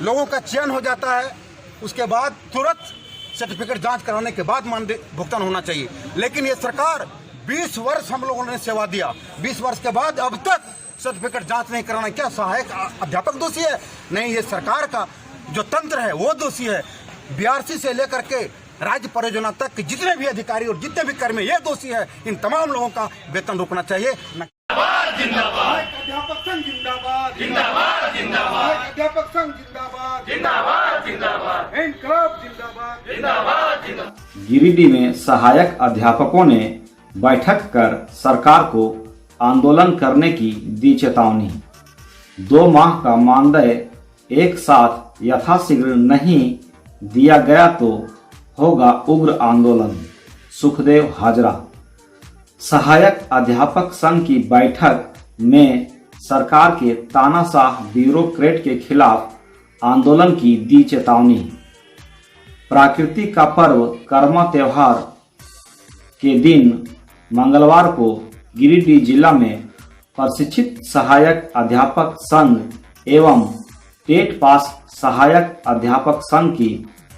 लोगों का चयन हो जाता है, उसके बाद तुरंत सर्टिफिकेट जांच कराने के बाद मानदेय भुगतान होना चाहिए। लेकिन ये सरकार 20 वर्ष हम लोगों ने सेवा दिया, 20 वर्ष के बाद अब तक सर्टिफिकेट जांच नहीं कराना। क्या सहायक अध्यापक दोषी है? नहीं, ये सरकार का जो तंत्र है वो दोषी है। बीआरसी से लेकर के राज्य परियोजना तक जितने भी अधिकारी और जितने भी कर्मी ये दोषी है। इन तमाम लोगों का वेतन रोकना चाहिए। अध्यापक संघ जिंदाबाद, जिंदाबाद, जिंदाबाद। अध्यापक संघ जिंदाबाद, जिंदाबाद, जिंदाबाद। इनकलाब जिंदाबाद, जिंदाबाद, जिंदाबाद। गिरिडीह में सहायक अध्यापकों ने बैठक कर सरकार को आंदोलन करने की दी चेतावनी। 2 माह का मानदेय एक साथ यथाशीघ्र नहीं दिया गया तो होगा उग्र आंदोलन। सुखदेव हाजरा। सहायक अध्यापक संघ की बैठक में सरकार के तानाशाह ब्यूरोक्रेट के खिलाफ आंदोलन की दी चेतावनी। प्रकृति का पर्व कर्मा त्योहार के दिन मंगलवार को गिरिडीह जिला में प्रशिक्षित सहायक अध्यापक संघ एवं टेट पास सहायक अध्यापक संघ की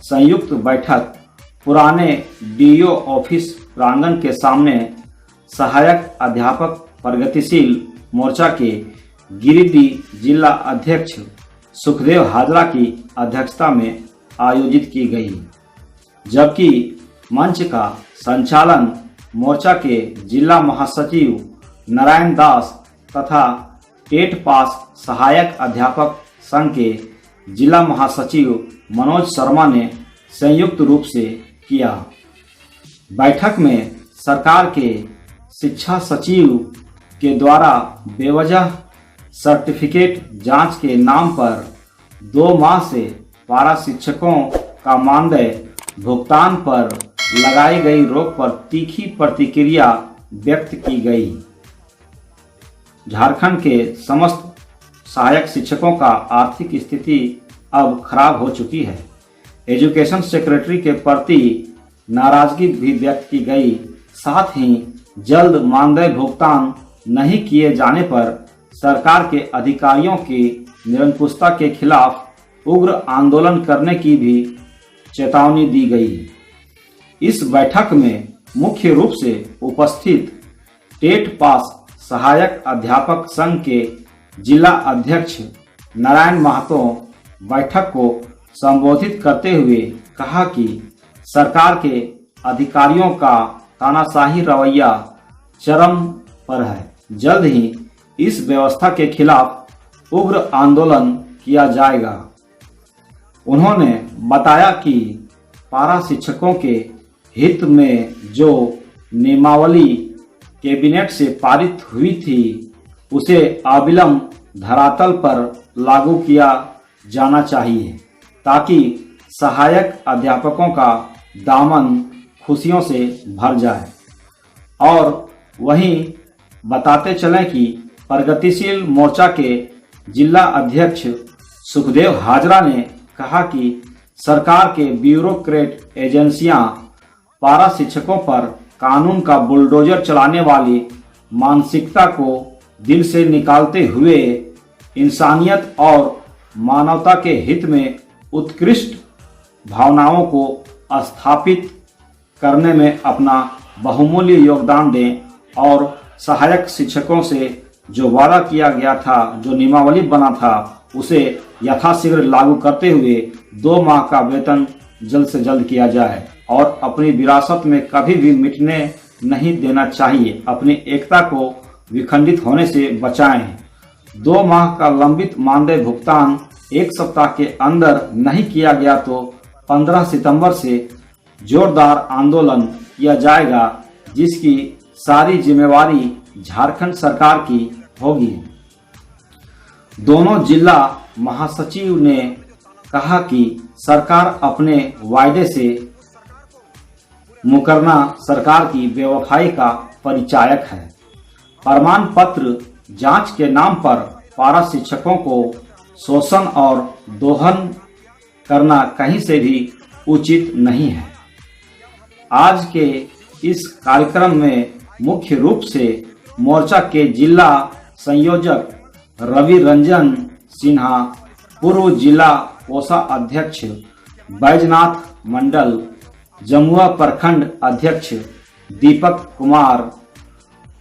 संयुक्त बैठक पुराने डीओ ऑफिस प्रांगण के सामने सहायक अध्यापक प्रगतिशील मोर्चा के गिरिडीह जिला अध्यक्ष सुखदेव हाजरा की अध्यक्षता में आयोजित की गई, जबकि मंच का संचालन मोर्चा के जिला महासचिव नारायण दास तथा टेट पास सहायक अध्यापक संघ के जिला महासचिव मनोज शर्मा ने संयुक्त रूप से किया। बैठक में सरकार के शिक्षा सचिव के द्वारा बेवजह सर्टिफिकेट जांच के नाम पर 2 माह से पारा शिक्षकों का मानदेय भुगतान पर लगाई गई रोक पर तीखी प्रतिक्रिया व्यक्त की गई। झारखंड के समस्त सहायक शिक्षकों का आर्थिक स्थिति अब खराब हो चुकी है। एजुकेशन सेक्रेटरी के प्रति नाराजगी भी व्यक्त की गई। साथ ही जल्द मानदेय भुगतान नहीं किए जाने पर सरकार के अधिकारियों की निरंकुशता के खिलाफ उग्र आंदोलन करने की भी चेतावनी दी गई। इस बैठक में मुख्य रूप से उपस्थित टेट पास सहायक अध्यापक संघ के जिला अध्यक्ष नारायण महतो बैठक को संबोधित करते हुए कहा कि सरकार के अधिकारियों का तानाशाही रवैया चरम पर है। जल्द ही इस व्यवस्था के खिलाफ उग्र आंदोलन किया जाएगा। उन्होंने बताया कि पारा शिक्षकों के हित में जो नियमावली कैबिनेट से पारित हुई थी उसे अविलंब धरातल पर लागू किया जाना चाहिए, ताकि सहायक अध्यापकों का दामन खुशियों से भर जाए। और वहीं बताते चलें कि प्रगतिशील मोर्चा के जिला अध्यक्ष सुखदेव हाजरा ने कहा कि सरकार के ब्यूरोक्रेट एजेंसियां पारा शिक्षकों पर कानून का बुलडोजर चलाने वाली मानसिकता को दिल से निकालते हुए इंसानियत और मानवता के हित में उत्कृष्ट भावनाओं को स्थापित करने में अपना बहुमूल्य योगदान दें और सहायक शिक्षकों से जो वादा किया गया था, जो नियमावली बना था, उसे यथाशीघ्र लागू करते हुए 2 माह का वेतन जल्द से जल्द किया जाए और अपनी विरासत में कभी भी मिटने नहीं देना चाहिए। अपनी एकता को विखंडित होने से बचाएं। 2 माह का लंबित मानदेय भुगतान 1 सप्ताह के अंदर नहीं किया गया तो 15 सितंबर से जोरदार आंदोलन किया जाएगा, जिसकी सारी जिम्मेवारी झारखंड सरकार की होगी। दोनों जिला महासचिव ने कहा कि सरकार अपने वायदे से मुकरना सरकार की बेवफाई का परिचायक है। प्रमाण पत्र जांच के नाम पर पारा शिक्षकों को शोषण और दोहन करना कहीं से भी उचित नहीं है। आज के इस कार्यक्रम में मुख्य रूप से मोर्चा के जिला संयोजक रवि रंजन सिन्हा, पूर्व जिला कोषाध्यक्ष बैजनाथ मंडल, जमुआ प्रखंड अध्यक्ष दीपक कुमार,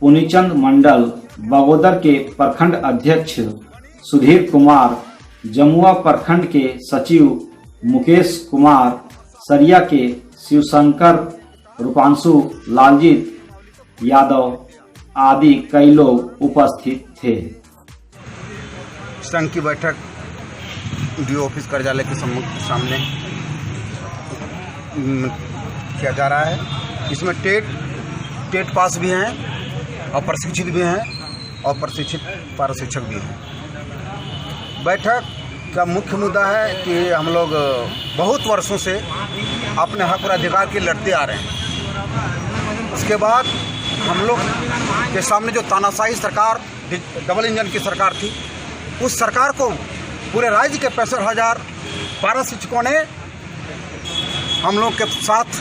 पुनिचंद मंडल, बगोदर के प्रखंड अध्यक्ष सुधीर कुमार, जमुआ प्रखंड के सचिव मुकेश कुमार, सरिया के शिवशंकर, रूपांशु, लालजीत यादव आदि कई लोग उपस्थित थे। संघ की बैठक डीओ ऑफिस कार्यालय के सामने किया जा रहा है। इसमें टेट पास भी हैं और प्रशिक्षित भी हैं और प्रशिक्षित पारशिक्षक भी हैं। बैठक का मुख्य मुद्दा है कि हम लोग बहुत वर्षों से अपने हक और अधिकार के लड़ते आ रहे हैं। उसके बाद हम लोग के सामने जो तानाशाही सरकार, डबल इंजन की सरकार थी, उस सरकार को पूरे राज्य के 65,000 पारशिक्षकों ने हम लोग के साथ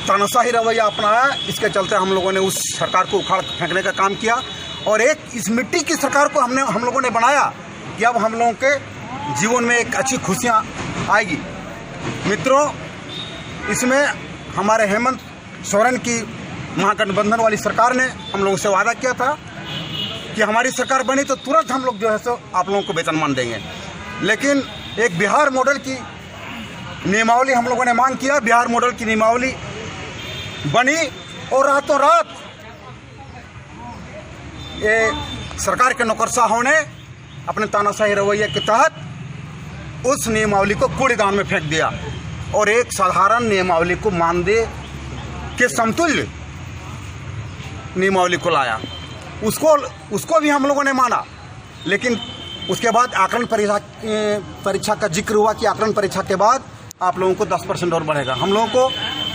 तानाशाही रवैया अपनाया। इसके चलते हम लोगों ने उस सरकार को उखाड़ फेंकने का काम किया और एक इस मिट्टी की सरकार को हम लोगों ने बनाया कि अब हम लोगों के जीवन में एक अच्छी खुशियाँ आएगी। मित्रों, इसमें हमारे हेमंत सोरेन की महागठबंधन वाली सरकार ने हम लोगों से वादा किया था कि हमारी सरकार बनी तो तुरंत हम लोग जो है सो आप लोगों को वेतनमान देंगे। लेकिन एक बिहार मॉडल की नियमावली हम लोगों ने मांग किया। बिहार मॉडल की नियमावली बनी और रातों रात ये सरकार के नौकरशाहों ने अपने तानाशाही रवैये के तहत उस नियमावली को कूड़ेदान में फेंक दिया और एक साधारण नियमावली को मानदेय के समतुल्य नियमावली को लाया। उसको भी हम लोगों ने माना। लेकिन उसके बाद आकलन परीक्षा का जिक्र हुआ कि आकलन परीक्षा के बाद आप लोगों को 10% और बढ़ेगा। हम लोगों को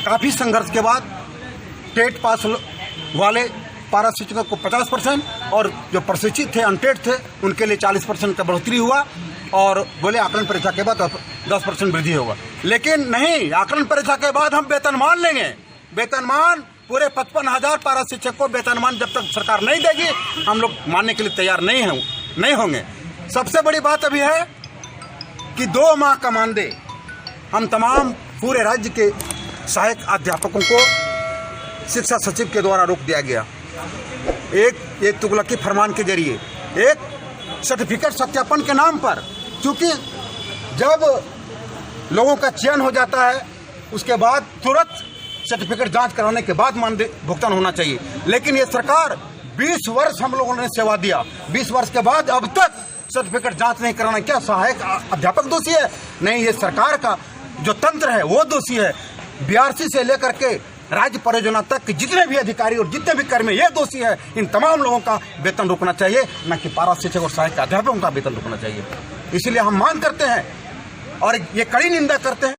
काफ़ी संघर्ष के बाद टेट पास वाले पारा शिक्षकों को 50% और जो प्रशिक्षित थे अनटेट थे उनके लिए 40% का बढ़ोतरी हुआ और बोले आकलन परीक्षा के बाद 10% वृद्धि होगा। लेकिन नहीं, आकलन परीक्षा के बाद हम वेतनमान लेंगे। वेतनमान पूरे 55,000 पारा शिक्षक को वेतनमान जब तक सरकार नहीं देगी हम लोग मानने के लिए तैयार नहीं होंगे। सबसे बड़ी बात अभी है कि 2 माह का मानदेय हम तमाम पूरे राज्य के सहायक अध्यापकों को शिक्षा सचिव के द्वारा रोक दिया गया। एक तुगलकी फरमान के जरिए, एक सर्टिफिकेट सत्यापन के नाम पर, क्योंकि जब लोगों का चयन हो जाता है उसके बाद तुरंत सर्टिफिकेट जांच कराने के बाद मानदेय भुगतान होना चाहिए। लेकिन ये सरकार 20 वर्ष हम लोगों ने सेवा दिया, 20 वर्ष के बाद अब तक सर्टिफिकेट जांच नहीं कराना। क्या सहायक अध्यापक दोषी है? नहीं, ये सरकार का जो तंत्र है वो दोषी है। बीआरसी से लेकर के राज्य परियोजना तक जितने भी अधिकारी और जितने भी कर्मी ये दोषी है। इन तमाम लोगों का वेतन रोकना चाहिए, न कि पारा शिक्षक और सहायक अध्यापकों का वेतन रोकना चाहिए। इसलिए हम मांग करते हैं और ये कड़ी निंदा करते हैं